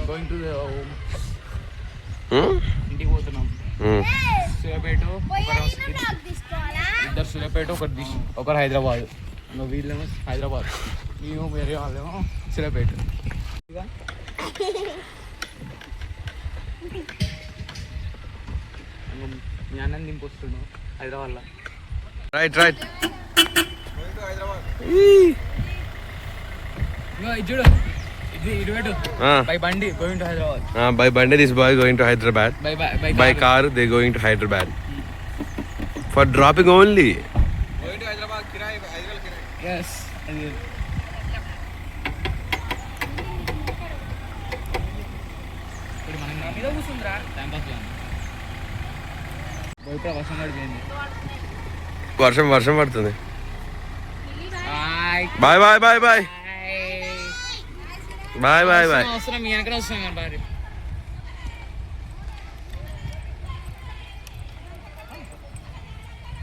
Going to ఇంటికి పోతున్నాం. సూర్యాపేట ఇద్దరు సూర్యాపేట ఒకరు హైదరాబాద్. వీళ్ళేమో హైదరాబాద్, మేము వేరే వాళ్ళేమో సూర్యాపేట. మీ అన్నం దింపొస్తున్నాం హైదరాబాద్లో. రైట్ రైట్ చూడు by bandi going to Hyderabad. By bandi this boy going to Hyderabad. By car they going to Hyderabad. For dropping only. Going to Hyderabad kirai Hyderabad kirai. Yes. ఇప్పుడు మనం మీద కూర్చుందిరా టైం పాస్ చేయండి. బయట వర్షం పడిపోయింది. వర్షం పడుతుంది. Bye bye bye bye bye bye bye. అవసరం మీ వెనకనే వస్తున్నాం కానీ బాయ్.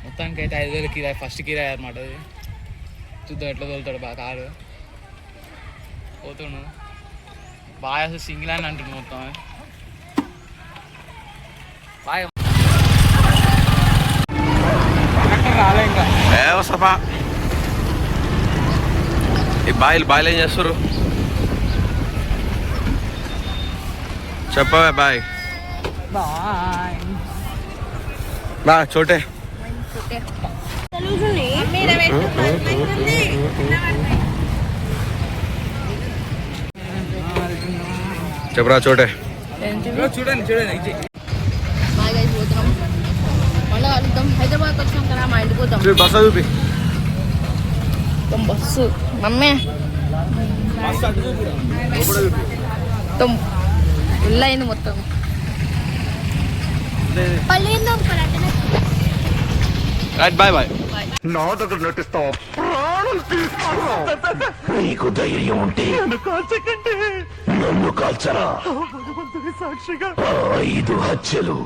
మొత్తానికి అయితే 5,000 కిరాయి, ఫస్ట్ కిరాయి అనమాట అది. చూద్దాం ఎట్లా తోలుతాడు బాగా కారు. పోతాడు బాగా, అసలు సింగిల్ అని అంటున్నాడు మొత్తం. బాగా రాలే ఇంకా సఫా. ఈ బాయిలు ఏం చేస్తారు చెప్పవే? బాయ్ బా చోటే. చెప్పరా చోటే. చూడండి హైదరాబాద్ వచ్చినాం కదా, మా ఇంటికి పోతాం. బస్సు చూపి. బస్సు మమ్మీ ఫుల్ అయింది మొత్తం. Right bye bye. నా దగ్గర నటిస్తావు, నీకు ధైర్యం ఉంటే నన్ను కాల్చరా. సాక్షిగా 5 హత్యలు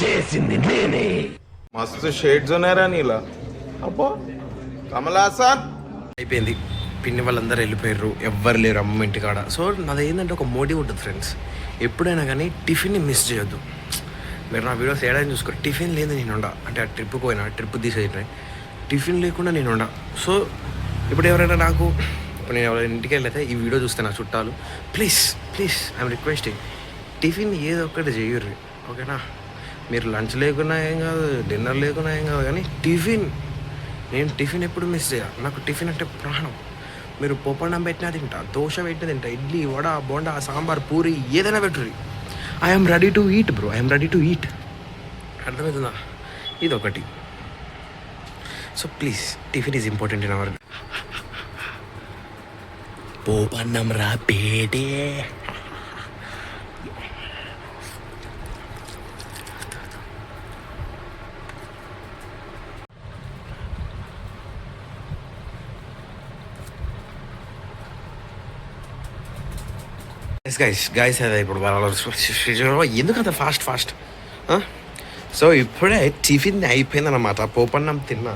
చేసింది నేనే. మస్తు షేడ్స్ ఉన్నారా నీలా. అబ్బో కమలాసన్ అయిపోయింది. పిన్ని వాళ్ళందరూ వెళ్ళిపోయారు, ఎవ్వరు లేరు అమ్మ ఇంటికాడ. సో నాది ఏంటంటే ఒక మోటివ్ ఉంటుంది ఫ్రెండ్స్, ఎప్పుడైనా కానీ టిఫిన్ని మిస్ చేయొద్దు. మీరు నా వీడియోస్ ఏడాది చూసుకోండి, టిఫిన్ లేదు నేను ఉండ. అంటే ఆ ట్రిప్కి పోయినా, ట్రిప్ తీసేసినాయి, టిఫిన్ లేకుండా నేను ఉండ. సో ఇప్పుడు ఎవరైనా నాకు, ఇప్పుడు నేను ఎవరైనా ఇంటికి వెళ్ళైతే ఈ వీడియో చూస్తే నా చుట్టాలు, ప్లీజ్ ఐఎమ్ రిక్వెస్టింగ్, టిఫిన్ ఏదో ఒక్కటి చేయర్రి, ఓకేనా? మీరు లంచ్ లేకున్నా ఏం కాదు, డిన్నర్ లేకున్నా ఏం కాదు, కానీ నేను టిఫిన్ ఎప్పుడు మిస్ చేయ. నాకు టిఫిన్ అంటే ప్రాణం. మీరు పోపన్నం పెట్టినా తింటా, దోశ పెట్టినా తింటా, ఇడ్లీ, వడ, బోండా, సాంబార్, పూరి ఏదైనా పెట్టుర్రి. I'm ready to eat bro, I'm ready to eat. అర్థమవుతుందా? ఇది ఒకటి. So please tiffin is important in our. పోపన్నం రా పేటే. గైస్ అదే ఇప్పుడు ఎందుకు అంత ఫాస్ట్. సో ఇప్పుడే టిఫిన్ అయిపోయిందన్నమాట, పోపన్నం తిన్నా.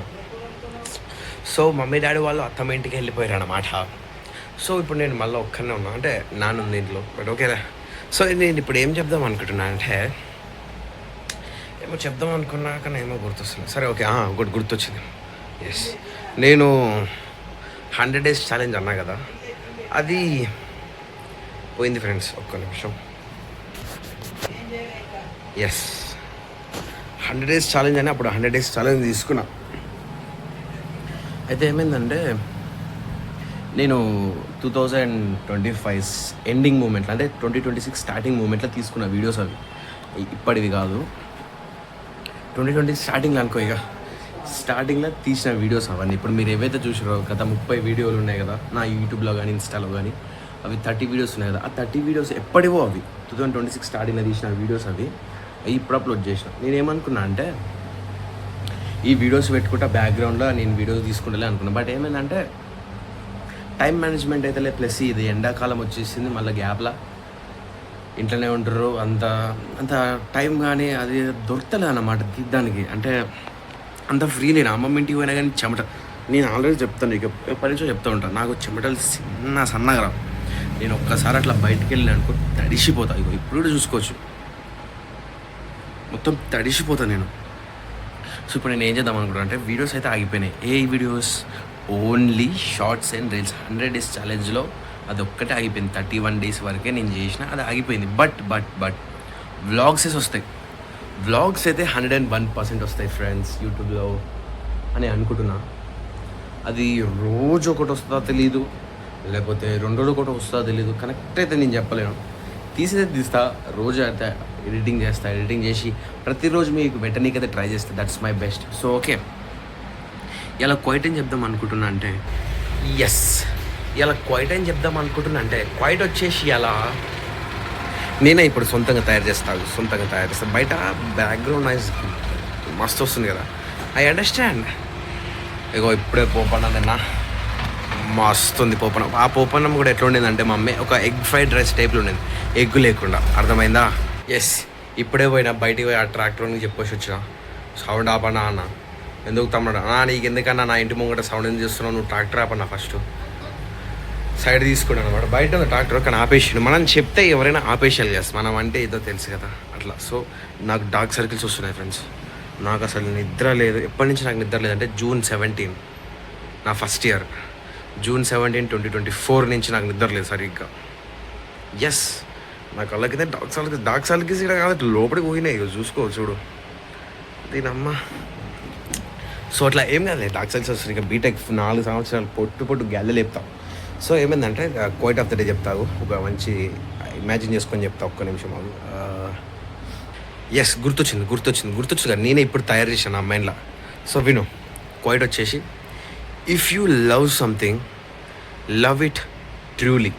సో మమ్మీ డాడీ వాళ్ళు అత్తమ్మ ఇంటికి వెళ్ళిపోయారు అన్నమాట. సో ఇప్పుడు నేను మళ్ళీ ఒక్కనే ఉన్నా, అంటే నాన్న ఉంది ఇంట్లో, బట్ ఓకేనా. సో నేను ఇప్పుడు ఏం చెప్దాం అనుకుంటున్నా అంటే, ఏమో చెప్దాం అనుకున్నాక ఏమో గుర్తొస్తుంది. సరే ఓకే, ఒకటి గుర్తొచ్చింది. ఎస్, నేను 100 days ఛాలెంజ్ అన్నా కదా, అది పోయింది ఫ్రెండ్స్. ఒక్క నిమిషం. ఎస్, 100 days ఛాలెంజ్ అని అప్పుడు 100 days ఛాలెంజ్ తీసుకున్నా. అయితే ఏమైందంటే, నేను 2025 ఎండింగ్ మూమెంట్లో, అంటే 2026 స్టార్టింగ్ మూమెంట్లో తీసుకున్న వీడియోస్ అవి, ఇప్పటివి కాదు. 2020 స్టార్టింగ్లో అనుకో, ఇక స్టార్టింగ్లో తీసిన వీడియోస్ అవన్నీ. ఇప్పుడు మీరు ఏవైతే చూసారో, గత 30 వీడియోలు ఉన్నాయి కదా నా యూట్యూబ్లో కానీ ఇన్స్టాలో కానీ, అవి 30 వీడియోస్ ఉన్నాయి కదా. ఆ 30 వీడియోస్ ఎప్పటివో అవి 2026 స్టార్టింగ్లో తీసిన వీడియోస్ అవి ఇప్పుడు అప్లోడ్ చేసిన. నేనేమనుకున్నా అంటే, ఈ వీడియోస్ పెట్టుకుంటా బ్యాక్గ్రౌండ్లో నేను వీడియోస్ తీసుకుంటలే అనుకున్నా. బట్ ఏమైందంటే, టైం మేనేజ్మెంట్ అయితే లేదు. ప్లస్ ఇది ఎండాకాలం వచ్చేసింది, మళ్ళీ గ్యాప్లా ఇంట్లోనే ఉంటారు, అంత టైం కానీ అది దొరకలేదు అన్నమాట తీద్దానికి. అంటే అంత ఫ్రీ లేను. అమ్మమ్మ ఇంటికి పోయినా కానీ చెమట, నేను ఆల్రెడీ చెప్తాను, ఇక ఎప్పటి నుంచో చెప్తూ ఉంటాను, నాకు చెమటలు సన్నగా రావు. నేను ఒక్కసారి అట్లా బయటికి వెళ్ళిన అనుకో తడిసిపోతా. ఇగో ఇప్పుడు కూడా చూసుకోవచ్చు, మొత్తం తడిసిపోతా నేను. సో ఇప్పుడు నేను ఏం చేద్దాం అనుకుంటున్నా అంటే వీడియోస్ అయితే ఆగిపోయినాయి. ఏ videos? Only shorts and reels. 100 days ఛాలెంజ్లో అది ఒక్కటే ఆగిపోయింది. 31 days వరకే నేను చేసిన, అది ఆగిపోయింది. బట్ వ్లాగ్సెస్ వస్తాయి. వ్లాగ్స్ అయితే 101% వస్తాయి ఫ్రెండ్స్ యూట్యూబ్లో అని అనుకుంటున్నా. అది రోజు ఒకటి వస్తుందో తెలీదు, లేకపోతే 2 రోజులు ఒకటి వస్తుందో తెలీదు. కరెక్ట్ అయితే నేను చెప్పలేను. తీస్తా, రోజు అయితే ఎడిటింగ్ చేసి ప్రతిరోజు మీకు పెట్టనీకైతే ట్రై చేస్తే that's my best. So okay, ఇలా క్వైట్ అని చెప్దాం అనుకుంటున్నా అంటే క్వైట్ వచ్చేసి అలా నేనే ఇప్పుడు సొంతంగా తయారు చేస్తాను. బయట బ్యాక్గ్రౌండ్ నాయిస్ మస్తు వస్తుంది కదా, ఐ అండర్స్టాండ్. ఇగో ఇప్పుడే పోపన్నం తిన్నా, మస్తుంది పోపన్నం. ఆ పోపన్నం కూడా ఎట్లా ఉండేదంటే మా అమ్మాయి ఒక ఎగ్ ఫ్రైడ్ రైస్ టైప్లో ఉండేది, ఎగ్ లేకుండా. అర్థమైందా? ఇప్పుడే పోయినా బయటికి పోయి ఆ ట్రాక్టర్ని చెప్పేసి వచ్చిన, సౌండ్ ఆపన్నా అన్న. ఎందుకు తమ్ముడు అన్నా, నీకు ఎందుకన్నా నా ఇంటి ముంగట సౌండ్ ఎందుకు చేస్తున్నావు, నువ్వు ట్రాక్టర్ ఆపన్నా ఫస్ట్. సైడ్ తీసుకున్నాను అనమాట. బయట ఉంది ట్రాక్టర్ కానీ ఆపేసిండు. మనం చెప్తే ఎవరైనా ఆపేషాలు చేస్తాం, మనం అంటే ఏదో తెలుసు కదా అట్లా. సో నాకు డార్క్ సర్కిల్స్ వస్తున్నాయి ఫ్రెండ్స్. నాకు అసలు నిద్ర లేదు. ఎప్పటి నుంచి నాకు నిద్ర లేదంటే June 17, నా ఫస్ట్ ఇయర్. June 17, 2024 నుంచి నాకు నిద్ర లేదు సరిగ్గా. నా కళ్ళకైతే డార్క్ సర్కిల్స్ ఇక్కడ కాదు, లోపలికి పోయినాయి. చూసుకో చూడు దీనమ్మ. సో అట్లా ఏం కాదు, డార్క్ సర్కిల్స్ వస్తుంది. ఇక బీటెక్ 4 సంవత్సరాలు పొట్టు గ్యాలే లేపుతాం. సో ఏమైందంటే క్వైట్ ఆఫ్ ద డే చెప్తావు, ఒక మంచి ఇమాజిన్ చేసుకొని చెప్తా. ఒక్క నిమిషం ఆగు. గుర్తొచ్చింది కదా, నేనే ఇప్పుడు తయారు చేశాను నా మైండ్లో. సో విను, క్వైట్ వచ్చేసి, if you love something, love it truly.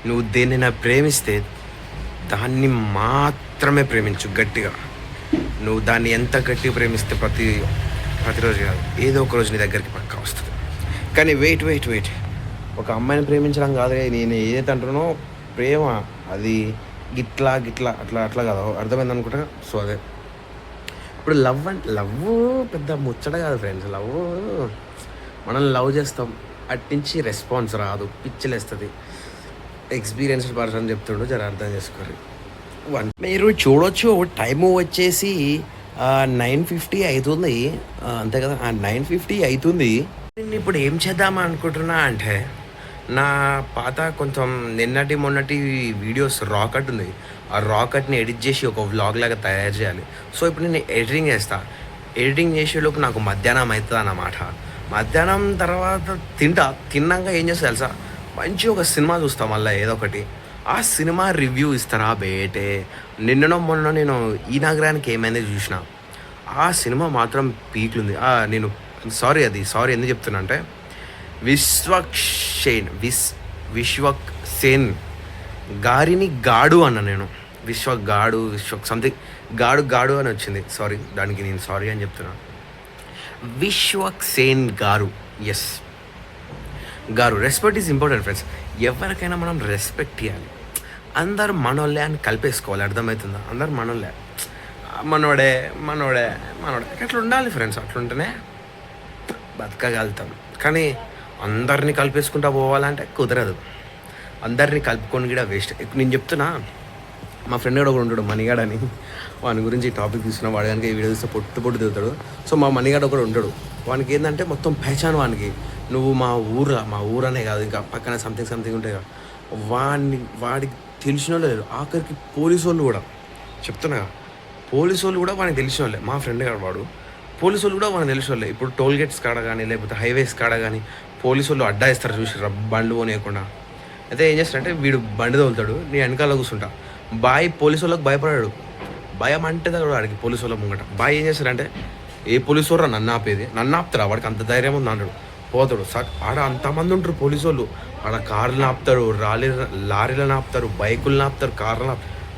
నువ్వు దేన్నైనా ప్రేమిస్తే దాన్ని మాత్రమే ప్రేమించు గట్టిగా. నువ్వు దాన్ని ఎంత గట్టిగా ప్రేమిస్తే ప్రతిరోజు కాదు, ఏదో ఒక రోజు నీ దగ్గరికి పక్కా వస్తుంది. కానీ వెయిట్, ఒక అమ్మాయిని ప్రేమించడం కాదు, నేను ఏదైతే అంటున్నానో ప్రేమ అది గిట్లా అట్లా కాదు, అర్థమైంది అనుకుంటా. సో అదే ఇప్పుడు లవ్ పెద్ద ముచ్చట కాదు ఫ్రెండ్స్. మనం లవ్ చేస్తాం, అట్నుంచి రెస్పాన్స్ రాదు, పిచ్చిలేస్తుంది. ఎక్స్పీరియన్స్డ్ పర్సన్ చెప్తుండో జర అర్థం చేసుకోరు. మీరు చూడొచ్చు, టైము వచ్చేసి 9:50 అవుతుంది, అంతే కదా. 9:50 అవుతుంది. నేను ఇప్పుడు ఏం చేద్దామా అనుకుంటున్నా అంటే, నా పాత కొంచెం మొన్నటి వీడియోస్ రాకట్ ఉంది, ఆ రాకట్ని ఎడిట్ చేసి ఒక వ్లాగ్ లాగా తయారు చేయాలి. సో ఇప్పుడు నేను ఎడిటింగ్ చేసేలోపు నాకు మధ్యాహ్నం అవుతుంది అన్నమాట. మధ్యాహ్నం తర్వాత తిన్నాక ఏం చేస్తా తెలుసా, మంచి ఒక సినిమా చూస్తాం మళ్ళీ ఏదో ఒకటి. ఆ సినిమా రివ్యూ ఇస్తారా బేటే. మొన్న నేను ఈ నగరానికి ఏమైందో చూసిన, ఆ సినిమా మాత్రం పీక్లుంది. నేను సారీ ఎందుకు చెప్తున్నా అంటే, విశ్వక్ సేన్ గారిని గాడు అన్న నేను. విశ్వక్ సంథింగ్ గాడు అని వచ్చింది. సారీ, దానికి నేను సారీ అని చెప్తున్నా. విశ్వక్ సేన్ గారు రెస్పెక్ట్ ఈజ్ ఇంపార్టెంట్ ఫ్రెండ్స్. ఎవరికైనా మనం రెస్పెక్ట్ ఇవ్వాలి. అందరు మనోళ్ళే అని కలిపేసుకోవాలి, అర్థమవుతుందా? అందరు మనోడే అట్లా ఉండాలి ఫ్రెండ్స్. అట్లుంటేనే బతకగలుగుతాం. కానీ అందరినీ కలిపేసుకుంటా పోవాలంటే కుదరదు. అందరినీ కలుపుకొని కూడా వేస్ట్. నేను చెప్తున్నా, మా ఫ్రెండ్ కూడా ఒకడు ఉంటాడు మణిగాడు అని, వాని గురించి టాపిక్ తీసుకున్నా. వాడు కనుక ఈ వీడియో చూస్తే పొట్టు తిరుగుతాడు. సో మా మణిగాడు ఒకడు ఉంటాడు, వానికి ఏంటంటే మొత్తం పహచాను వానికి. నువ్వు మా ఊరనే కాదు, ఇంకా పక్కన సంథింగ్ ఉంటాయి కదా, వాడికి తెలిసిన వాళ్ళు లేరు. ఆఖరికి పోలీసు వాళ్ళు కూడా, చెప్తున్నా పోలీసు వాళ్ళు కూడా వానికి తెలిసిన వాళ్ళే. మా ఫ్రెండ్ గారు వాడు, పోలీసు వాళ్ళు కూడా వానికి తెలిసిన వాళ్ళే. ఇప్పుడు టోల్ గేట్స్ కాడ కానీ లేకపోతే హైవేస్ కాడ కానీ పోలీసు వాళ్ళు అడ్డా ఇస్తారు చూసి బండ్లు పోనీయకుండా. అయితే ఏం చేస్తారంటే, వీడు బండి తోలుతాడు, నీ వెనకాల కూర్చుంటా. పోలీసు వాళ్ళకి భయపడాడు. భయం అంటే వాడికి పోలీసు వాళ్ళ ముంగట. ఏం చేస్తారంటే, ఏ పోలీసు వాళ్ళు నన్ను ఆపుతారా, వాడికి అంత ధైర్యం ఉంది అన్నాడు. పోతాడు. ఆడ అంతమంది ఉంటారు పోలీసు వాళ్ళు. ఆడ కార్లను ఆపుతారు, లారీలను ఆపుతారు, బైకులను ఆపుతారు, కార్లను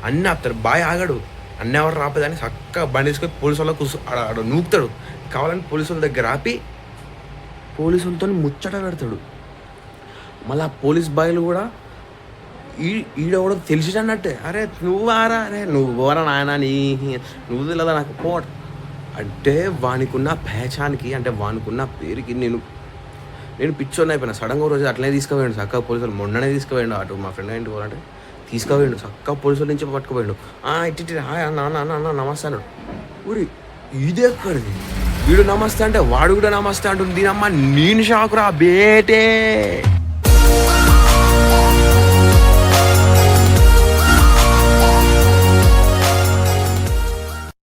అన్నీ ఆపుతారు. ఆగాడు, అన్నీ ఎవరు రాపేదని చక్కగా బండి తీసుకొని పోలీసు వాళ్ళకి ఆడ నూపుతాడు. కావాలని పోలీసు వాళ్ళ దగ్గర ఆపి పోలీసు వాళ్ళతో ముచ్చట పెడతాడు. మళ్ళీ ఆ పోలీస్ బాయ్లు కూడా ఈడ కూడా తెలిసినట్టే, అరే నువ్వారా, నువ్వురా నాయన, నువ్వు తెలియదా నాకు పోట్ అంటే. వానికున్న పేచానికి అంటే వానికున్న పేరుకి నేను నేను పిచ్చోని అయిపోయినా. సడన్గా రోజు అట్లనే తీసుకుపోయాడు చక్కగా పోలీసులు. మొన్ననే తీసుకుపోయాడు అటు మా ఫ్రెండ్ ఇంటికి పోవాలంటే తీసుకుపోయాడు చక్కగా పోలీసుల నుంచి పట్టుకుపోయాడు. ఇట్టి హాయ్ అన్న నమస్తే అన్నాడు. ఊరి ఇది ఎక్కడిది, వీడు నమస్తే అంటే వాడు కూడా నమస్తే అంటుంది. దీనమ్మ నేను షాకురా బేటే.